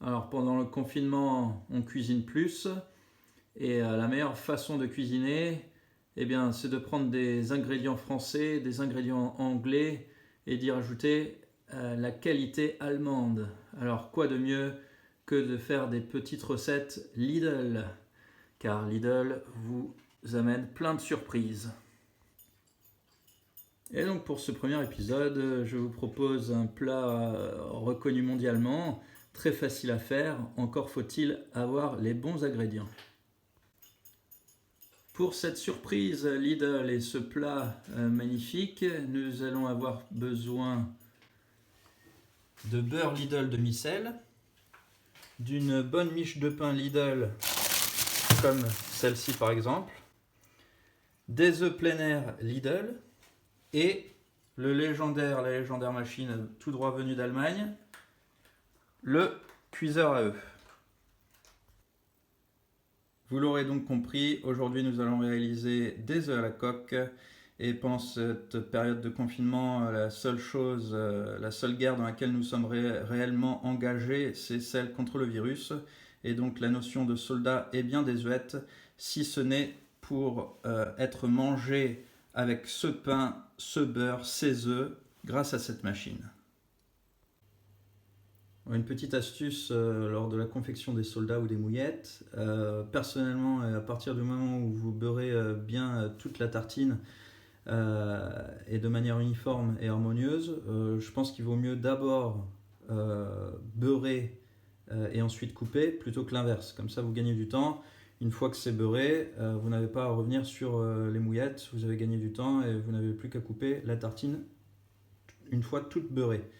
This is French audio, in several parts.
Alors pendant le confinement, on cuisine plus et la meilleure façon de cuisiner, eh bien, c'est de prendre des ingrédients français, des ingrédients anglais et d'y rajouter la qualité allemande. Alors quoi de mieux que de faire des petites recettes Lidl, car Lidl vous amène plein de surprises. Et donc pour ce premier épisode, je vous propose un plat reconnu mondialement, très facile à faire, encore faut-il avoir les bons ingrédients. Pour cette surprise Lidl et ce plat magnifique, nous allons avoir besoin de beurre Lidl demi-sel, d'une bonne miche de pain Lidl comme celle-ci par exemple, des œufs plein air Lidl et la légendaire machine tout droit venue d'Allemagne, le cuiseur à œufs. Vous l'aurez donc compris, aujourd'hui nous allons réaliser des œufs à la coque. Et pendant cette période de confinement, la seule guerre dans laquelle nous sommes réellement engagés, c'est celle contre le virus. Et donc la notion de soldat est bien désuète, si ce n'est pour être mangé avec ce pain, ce beurre, ces œufs, grâce à cette machine. Une petite astuce lors de la confection des soldats ou des mouillettes. Personnellement, à partir du moment où vous beurrez bien toute la tartine, et de manière uniforme et harmonieuse, je pense qu'il vaut mieux d'abord beurrer et ensuite couper plutôt que l'inverse. Comme ça, vous gagnez du temps. Une fois que c'est beurré, vous n'avez pas à revenir sur les mouillettes. Vous avez gagné du temps et vous n'avez plus qu'à couper la tartine une fois toute beurrée.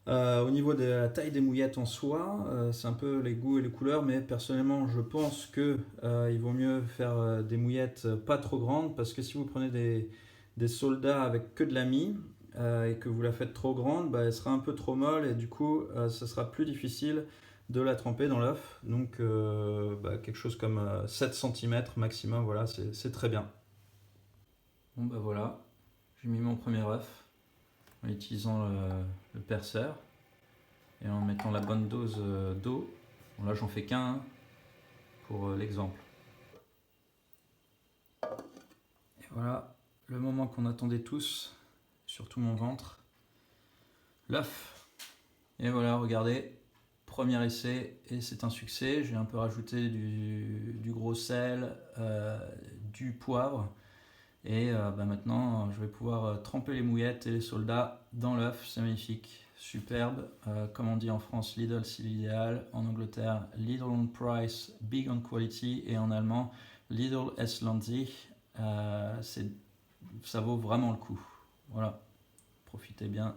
Au niveau de la taille des mouillettes en soi, c'est un peu les goûts et les couleurs, mais personnellement je pense que il vaut mieux faire des mouillettes pas trop grandes, parce que si vous prenez des soldats avec que de la mie et que vous la faites trop grande, elle sera un peu trop molle et du coup ça sera plus difficile de la tremper dans l'œuf. Donc quelque chose comme 7 cm maximum, voilà, c'est très bien. Bon voilà, j'ai mis mon premier œuf en utilisant le perceur et en mettant la bonne dose d'eau. Bon, là j'en fais qu'un pour l'exemple. Et voilà le moment qu'on attendait tous, surtout mon ventre, l'œuf. Et voilà, regardez, premier essai et c'est un succès. J'ai un peu rajouté du gros sel, du poivre. Et maintenant, je vais pouvoir tremper les mouillettes et les soldats dans l'œuf. C'est magnifique, superbe. Comme on dit en France, Lidl c'est l'idéal. En Angleterre, Lidl on price, big on quality. Et en allemand, Lidl es Landsich. Ça vaut vraiment le coup. Voilà, profitez bien